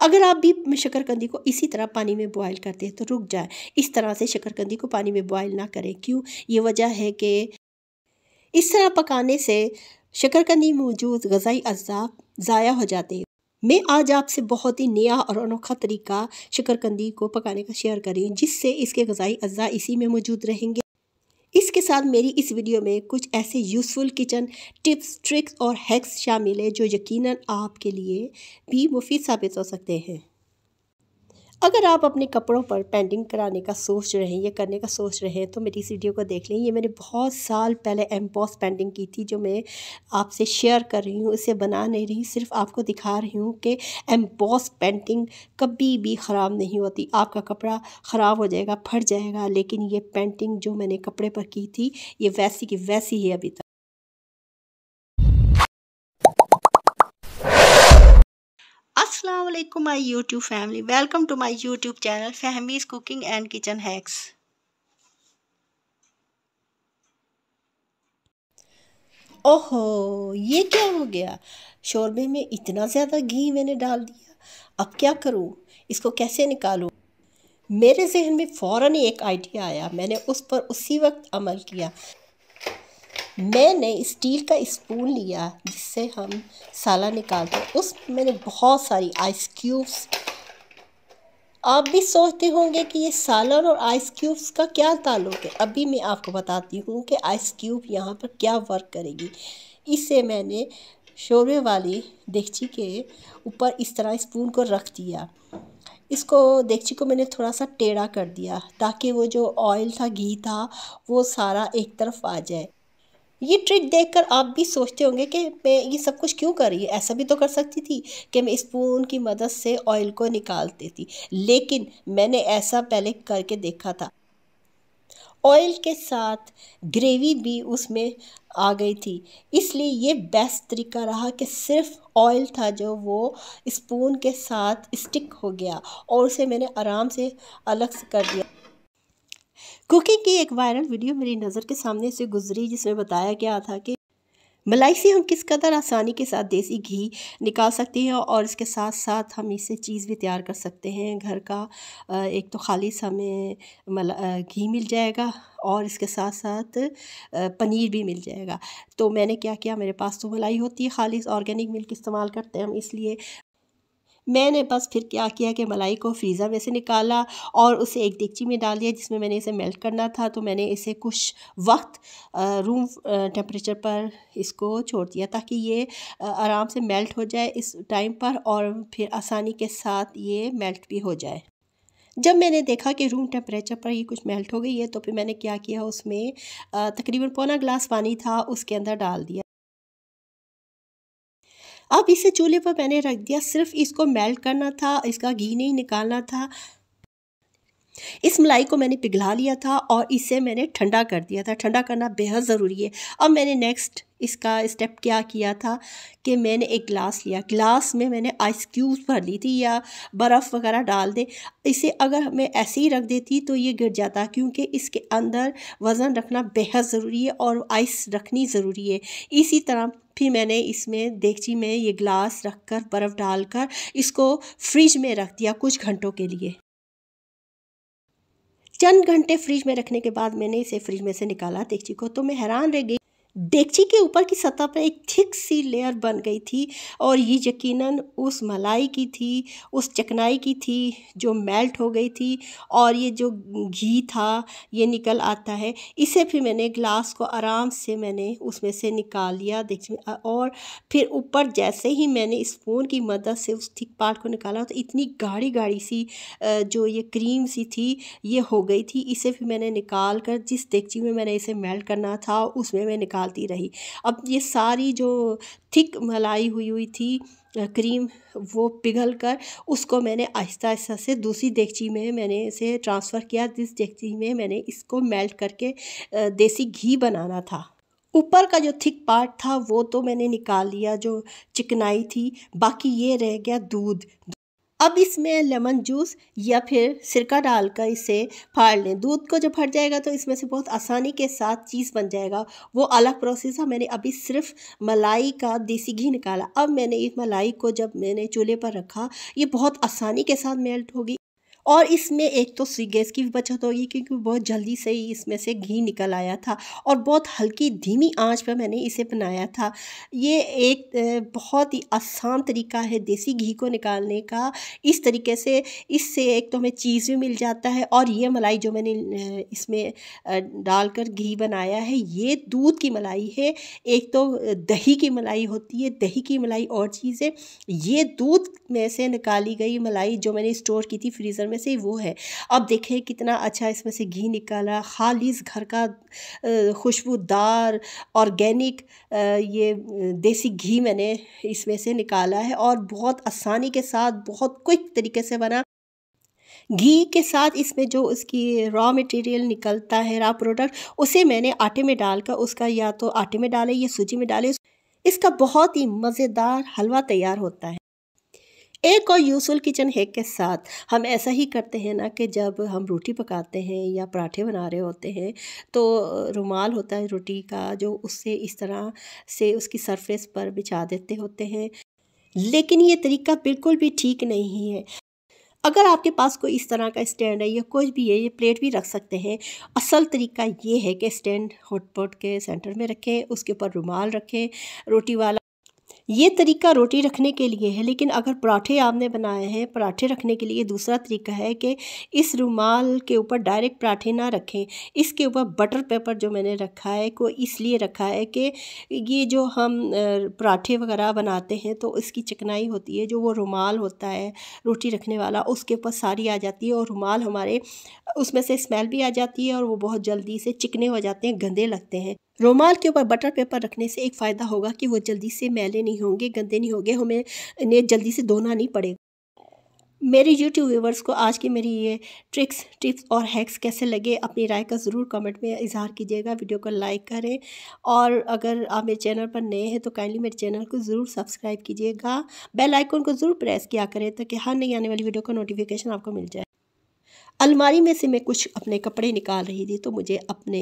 अगर आप भी शकरकंदी को इसी तरह पानी में बॉयल करते हैं तो रुक जाए। इस तरह से शकरकंदी को पानी में बॉयल ना करें। क्यों? ये वजह है कि इस तरह पकाने से शकरकंदी में मौजूद ग़िज़ाई अज़्ज़ा ज़ाया हो जाते हैं। मैं आज आपसे बहुत ही नया और अनोखा तरीका शकरकंदी को पकाने का शेयर कर रही हूँ, जिससे इसके ग़िज़ाई अज़्ज़ा इसी में मौजूद रहेंगे। इसके साथ मेरी इस वीडियो में कुछ ऐसे यूज़फुल किचन टिप्स, ट्रिक्स और हैक्स शामिल है जो यकीनन आपके लिए भी मुफीद साबित हो सकते हैं। अगर आप अपने कपड़ों पर पेंटिंग कराने का सोच रहे हैं या करने का सोच रहे हैं तो मेरी इस वीडियो को देख लें। ये मैंने बहुत साल पहले एम्बॉस पेंटिंग की थी, जो मैं आपसे शेयर कर रही हूँ। इसे बना नहीं रही, सिर्फ आपको दिखा रही हूँ कि एम्बॉस पेंटिंग कभी भी ख़राब नहीं होती। आपका कपड़ा ख़राब हो जाएगा, फट जाएगा, लेकिन ये पेंटिंग जो मैंने कपड़े पर की थी ये वैसी की वैसी है अभी तक। अस्सलाम वालेकुम my YouTube family, welcome to my YouTube channel Fahmi's cooking and kitchen hacks. ओहो, ये क्या हो गया? शोरबे में इतना ज़्यादा घी मैंने डाल दिया। अब क्या करूँ? इसको कैसे निकालूँ? मेरे जहन में फ़ौरन ही एक आइडिया आया। मैंने उस पर उसी वक्त अमल किया। मैंने स्टील का स्पून लिया जिससे हम साला निकालते हैं। उसमें मैंने बहुत सारी आइस क्यूब्स। आप भी सोचते होंगे कि ये सालन और आइस क्यूब्स का क्या ताल्लुक है। अभी मैं आपको बताती हूँ कि आइस क्यूब यहाँ पर क्या वर्क करेगी। इसे मैंने शोरबे वाली देगची के ऊपर इस तरह स्पून को रख दिया। इसको देगची को मैंने थोड़ा सा टेढ़ा कर दिया ताकि वो जो ऑयल था, घी था, वो सारा एक तरफ आ जाए। ये ट्रिक देखकर आप भी सोचते होंगे कि मैं ये सब कुछ क्यों कर रही हूँ। ऐसा भी तो कर सकती थी कि मैं स्पून की मदद से ऑयल को निकाल देती, लेकिन मैंने ऐसा पहले करके देखा था। ऑयल के साथ ग्रेवी भी उसमें आ गई थी, इसलिए ये बेस्ट तरीका रहा कि सिर्फ ऑयल था जो वो स्पून के साथ स्टिक हो गया और उसे मैंने आराम से अलग से कर दिया। कुकिंग की एक वायरल वीडियो मेरी नज़र के सामने से गुजरी जिसमें बताया गया था कि मलाई से हम किस कदर आसानी के साथ देसी घी निकाल सकते हैं और इसके साथ साथ हम इससे चीज़ भी तैयार कर सकते हैं घर का। एक तो खालिस हमें घी मिल जाएगा और इसके साथ साथ पनीर भी मिल जाएगा। तो मैंने क्या किया, मेरे पास तो मलाई होती है, खालिस ऑर्गेनिक मिल्क इस्तेमाल करते हैं हम, इसलिए मैंने बस फिर क्या किया कि मलाई को फ्रीज़र में से निकाला और उसे एक देगची में डाल दिया जिसमें मैंने इसे मेल्ट करना था। तो मैंने इसे कुछ वक्त रूम टेम्परेचर पर इसको छोड़ दिया ताकि ये आराम से मेल्ट हो जाए इस टाइम पर और फिर आसानी के साथ ये मेल्ट भी हो जाए। जब मैंने देखा कि रूम टेम्परेचर पर ये कुछ मेल्ट हो गई है तो फिर मैंने क्या किया, उसमें तकरीबन पौना गिलास पानी था उसके अंदर डाल दिया। अब इसे चूल्हे पर मैंने रख दिया, सिर्फ इसको मेल्ट करना था, इसका घी नहीं निकालना था। इस मलाई को मैंने पिघला लिया था और इसे मैंने ठंडा कर दिया था। ठंडा करना बेहद ज़रूरी है। अब मैंने नेक्स्ट इसका स्टेप क्या किया था कि मैंने एक गिलास लिया, गिलास में मैंने आइस क्यूब्स भर ली थी या बर्फ़ वगैरह डाल दें। इसे अगर मैं ऐसे ही रख देती तो ये गिर जाता, क्योंकि इसके अंदर वज़न रखना बेहद ज़रूरी है और आइस रखनी ज़रूरी है। इसी तरह फिर मैंने इसमें देगची में ये गिलास रख कर बर्फ़ डालकर इसको फ्रिज में रख दिया कुछ घंटों के लिए। चंद घंटे फ्रिज में रखने के बाद मैंने इसे फ्रिज में से निकाला देगची को, तो मैं हैरान रह गई। देगची के ऊपर की सतह पर एक थिक सी लेयर बन गई थी और ये यकीनन उस मलाई की थी, उस चिकनाई की थी जो मेल्ट हो गई थी और ये जो घी था ये निकल आता है। इसे फिर मैंने ग्लास को आराम से मैंने उसमें से निकाल लिया देगची में और फिर ऊपर जैसे ही मैंने स्पून की मदद से उस थिक पार्ट को निकाला तो इतनी गाढ़ी गाढ़ी सी जो ये क्रीम सी थी ये हो गई थी। इसे फिर मैंने निकाल कर जिस देगची में मैंने इसे मेल्ट करना था उसमें मैं निकालती रही। अब ये सारी जो थिक मलाई हुई थी क्रीम, वो पिघल कर उसको मैंने आहिस्ता आहिस्ता से दूसरी देगची में मैंने इसे ट्रांसफ़र किया जिस देगची में मैंने इसको मेल्ट करके देसी घी बनाना था। ऊपर का जो थिक पार्ट था वो तो मैंने निकाल लिया, जो चिकनाई थी, बाकी ये रह गया दूध। अब इसमें लेमन जूस या फिर सिरका डालकर इसे फाड़ लें। दूध को जब फट जाएगा तो इसमें से बहुत आसानी के साथ चीज़ बन जाएगा, वो अलग प्रोसेस है। मैंने अभी सिर्फ मलाई का देसी घी निकाला। अब मैंने इस मलाई को जब मैंने चूल्हे पर रखा, ये बहुत आसानी के साथ मेल्ट होगी और इसमें एक तो गैस की भी बचत होगी क्योंकि बहुत जल्दी से ही इसमें से घी निकल आया था और बहुत हल्की धीमी आंच पर मैंने इसे बनाया था। ये एक बहुत ही आसान तरीका है देसी घी को निकालने का। इस तरीके से इससे एक तो हमें चीज़ भी मिल जाता है और ये मलाई जो मैंने इसमें डालकर घी बनाया है, ये दूध की मलाई है। एक तो दही की मलाई होती है, दही की मलाई और चीज़ है। ये दूध में से निकाली गई मलाई जो मैंने स्टोर की थी फ्रीज़र में से, वो है। अब देखें कितना अच्छा इसमें से घी निकाला, खालिस घर का खुशबूदार ऑर्गेनिक ये देसी घी मैंने इसमें से निकाला है और बहुत आसानी के साथ बहुत क्विक तरीके से बना। घी के साथ इसमें जो उसकी रॉ मटेरियल निकलता है, रॉ प्रोडक्ट, उसे मैंने आटे में डालकर उसका या तो आटे में डाले या सूजी में डाले, इसका बहुत ही मज़ेदार हलवा तैयार होता है। एक और यूज़फुल किचन हैक के साथ हम ऐसा ही करते हैं ना कि जब हम रोटी पकाते हैं या पराठे बना रहे होते हैं तो रुमाल होता है रोटी का, जो उससे इस तरह से उसकी सरफेस पर बिछा देते होते हैं, लेकिन ये तरीका बिल्कुल भी ठीक नहीं है। अगर आपके पास कोई इस तरह का स्टैंड है या कुछ भी है, ये प्लेट भी रख सकते हैं। असल तरीका ये है कि स्टैंड हॉटपॉट के सेंटर में रखें, उसके ऊपर रुमाल रखें रोटी वाला। ये तरीका रोटी रखने के लिए है, लेकिन अगर पराठे आपने बनाए हैं, पराठे रखने के लिए दूसरा तरीका है कि इस रुमाल के ऊपर डायरेक्ट पराठे ना रखें। इसके ऊपर बटर पेपर जो मैंने रखा है को इसलिए रखा है कि ये जो हम पराठे वगैरह बनाते हैं तो इसकी चिकनाई होती है, जो वो रुमाल होता है रोटी रखने वाला, उसके ऊपर सारी आ जाती है और रुमाल हमारे उसमें से स्मेल भी आ जाती है और वो बहुत जल्दी से चिकने हो जाते हैं, गंदे लगते हैं। रुमाल के ऊपर बटर पेपर रखने से एक फ़ायदा होगा कि वो जल्दी से मैले नहीं होंगे, गंदे नहीं होंगे, हमें इन्हें जल्दी से धोना नहीं पड़ेगा। मेरे यूट्यूब व्यूवर्स को आज की मेरी ये ट्रिक्स, टिप्स और हैक्स कैसे लगे, अपनी राय का ज़रूर कमेंट में इज़हार कीजिएगा। वीडियो को लाइक करें और अगर आप मेरे चैनल पर नए हैं तो काइंडली मेरे चैनल को ज़रूर सब्सक्राइब कीजिएगा। बेल आइकन को ज़रूर प्रेस किया करें ताकि हर नई आने वाली वीडियो का नोटिफिकेशन आपको मिल जाए। अलमारी में से मैं कुछ अपने कपड़े निकाल रही थी तो मुझे अपने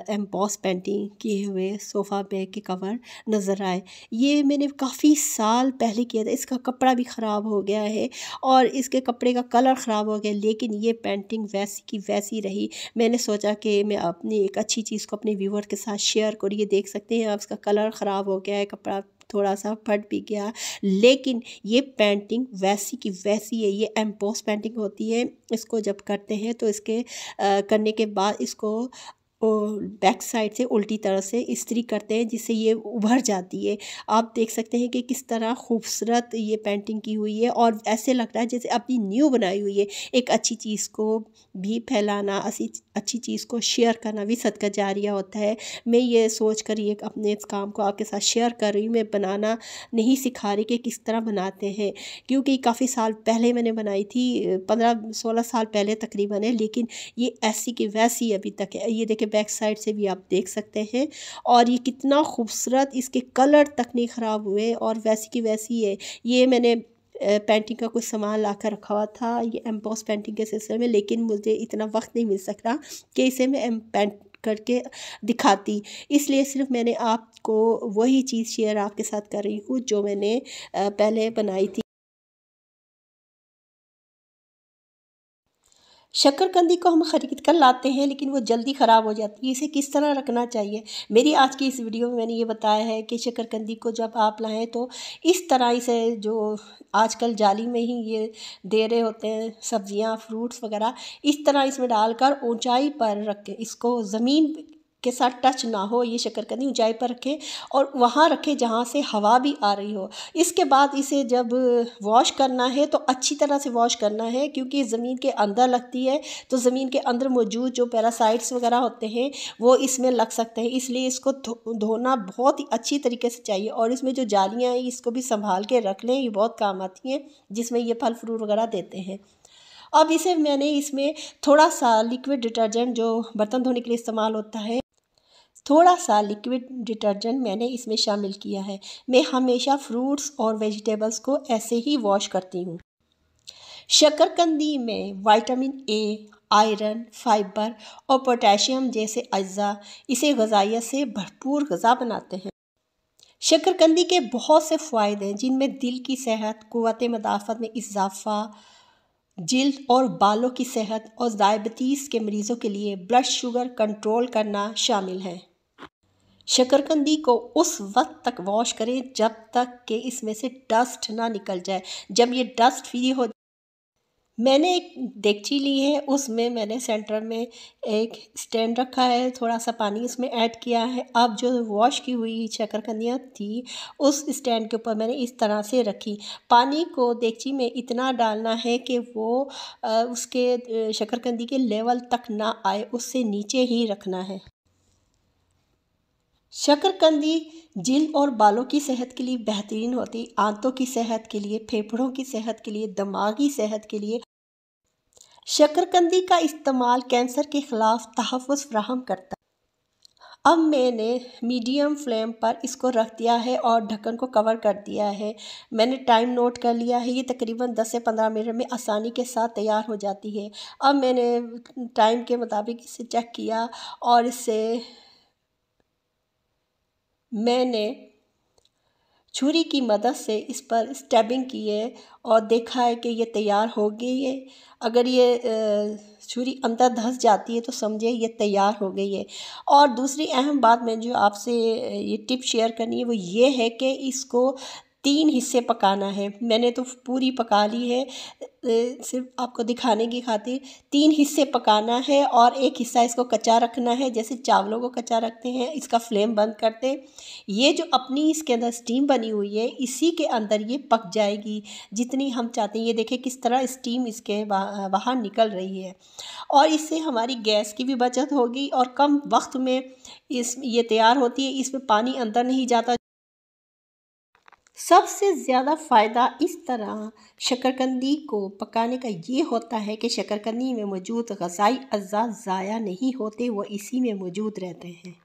एम्बॉस पेंटिंग किए हुए सोफ़ा बैग के कवर नज़र आए। ये मैंने काफ़ी साल पहले किया था, इसका कपड़ा भी ख़राब हो गया है और इसके कपड़े का कलर ख़राब हो गया, लेकिन ये पेंटिंग वैसी की वैसी रही। मैंने सोचा कि मैं अपनी एक अच्छी चीज़ को अपने व्यूवर के साथ शेयर करूँ। ये देख सकते हैं आप, इसका कलर ख़राब हो गया है, कपड़ा थोड़ा सा फट भी गया, लेकिन ये पेंटिंग वैसी की वैसी है। ये एम्बॉस पेंटिंग होती है, इसको जब करते हैं तो इसके करने के बाद इसको बैक साइड से उल्टी तरह से इस्त्री करते हैं जिससे ये उभर जाती है। आप देख सकते हैं कि किस तरह खूबसूरत ये पेंटिंग की हुई है और ऐसे लग रहा है जैसे अपनी न्यू बनाई हुई है। एक अच्छी चीज़ को भी फैलाना, अच्छी चीज़ को शेयर करना भी सदका जारिया होता है। मैं ये सोच कर ये अपने इस काम को आपके साथ शेयर कर रही हूँ। मैं बनाना नहीं सिखा रही कि किस तरह बनाते हैं, क्योंकि काफ़ी साल पहले मैंने बनाई थी, 15-16 साल पहले तकरीबन है, लेकिन ये ऐसी की वैसी अभी तक है। ये देखिए बैक साइड से भी आप देख सकते हैं और ये कितना खूबसूरत, इसके कलर तक नहीं ख़राब हुए और वैसी की वैसी है। ये मैंने पेंटिंग का कुछ सामान ला कर रखा हुआ था ये एम्बॉस पेंटिंग के सिलसिले में, लेकिन मुझे इतना वक्त नहीं मिल सक रहा कि इसे मैं पेंट करके दिखाती, इसलिए सिर्फ मैंने आपको वही चीज़ शेयर आपके साथ कर रही हूँ जो मैंने पहले बनाई थी। शक्करकंदी को हम ख़रीद कर लाते हैं लेकिन वो जल्दी ख़राब हो जाती है, इसे किस तरह रखना चाहिए। मेरी आज की इस वीडियो में मैंने ये बताया है कि शक्करकंदी को जब आप लाएं तो इस तरह इसे, जो आजकल जाली में ही ये दे रहे होते हैं सब्जियां, फ्रूट्स वगैरह, इस तरह इसमें डालकर ऊंचाई पर रखें, इसको ज़मीन के साथ टच ना हो, ये शक्करकंदी ऊंचाई पर रखें और वहाँ रखें जहाँ से हवा भी आ रही हो। इसके बाद इसे जब वॉश करना है तो अच्छी तरह से वॉश करना है, क्योंकि ज़मीन के अंदर लगती है तो ज़मीन के अंदर मौजूद जो पैरासाइट्स वगैरह होते हैं वो इसमें लग सकते हैं, इसलिए इसको धोना बहुत ही अच्छी तरीके से चाहिए। और इसमें जो जालियाँ हैं इसको भी संभाल के रख लें, ये बहुत काम आती हैं जिसमें ये फल फ्रूट वगैरह देते हैं। अब इसे मैंने इसमें थोड़ा सा लिक्विड डिटर्जेंट जो बर्तन धोने के लिए इस्तेमाल होता है, थोड़ा सा लिक्विड डिटर्जेंट मैंने इसमें शामिल किया है। मैं हमेशा फ्रूट्स और वेजिटेबल्स को ऐसे ही वॉश करती हूँ। शकरकंदी में विटामिन ए, आयरन, फाइबर और पोटेशियम जैसे अज्जा इसे ग़िज़ाइयत से भरपूर ग़िज़ा बनाते हैं। शकरकंदी के बहुत से फ़ायदे हैं, जिनमें दिल की सेहत, क़ुव्वत मदाफ़त में इज़ाफ़ा, जिल्द और बालों की सेहत और डायबिटीज़ के मरीज़ों के लिए ब्लड शुगर कंट्रोल करना शामिल है। शकरकंदी को उस वक्त तक वॉश करें जब तक कि इसमें से डस्ट ना निकल जाए। जब ये डस्ट फ्री हो, मैंने एक देगची ली है, उसमें मैंने सेंटर में एक स्टैंड रखा है, थोड़ा सा पानी इसमें ऐड किया है। अब जो वॉश की हुई शकरकंदियाँ थी उस स्टैंड के ऊपर मैंने इस तरह से रखी। पानी को देगची में इतना डालना है कि वो उसके शकरकंदी के लेवल तक ना आए, उससे नीचे ही रखना है। शकरकंदी जिल्द और बालों की सेहत के लिए बेहतरीन होती, आंतों की सेहत के लिए, फेफड़ों की सेहत के लिए, दिमागी सेहत के लिए। शकरकंदी का इस्तेमाल कैंसर के ख़िलाफ़ तहफ़्फ़ुज़ फ़राहम करता है। अब मैंने मीडियम फ्लेम पर इसको रख दिया है और ढक्कन को कवर कर दिया है। मैंने टाइम नोट कर लिया है, ये तकरीबन 10 से 15 मिनट में आसानी के साथ तैयार हो जाती है। अब मैंने टाइम के मुताबिक इसे चेक किया और इससे मैंने छुरी की मदद से इस पर स्टैबिंग की है और देखा है कि ये तैयार हो गई है। अगर ये छुरी अंदर धंस जाती है तो समझे ये तैयार हो गई है। और दूसरी अहम बात मैं जो आपसे ये टिप शेयर करनी है वो ये है कि इसको 3 हिस्से पकाना है। मैंने तो पूरी पका ली है, सिर्फ आपको दिखाने की खातिर 3 हिस्से पकाना है और एक हिस्सा इसको कच्चा रखना है, जैसे चावलों को कच्चा रखते हैं। इसका फ्लेम बंद करते हैं। ये जो अपनी इसके अंदर स्टीम बनी हुई है इसी के अंदर ये पक जाएगी जितनी हम चाहते हैं। ये देखें किस तरह स्टीम इसके बाहर निकल रही है और इससे हमारी गैस की भी बचत होगी और कम वक्त में ये तैयार होती है। इसमें पानी अंदर नहीं जाता। सबसे ज़्यादा फ़ायदा इस तरह शकरकंदी को पकाने का ये होता है कि शकरकंदी में मौजूद ग़िज़ाई अज़्ज़ा ज़ाया नहीं होते, वो इसी में मौजूद रहते हैं।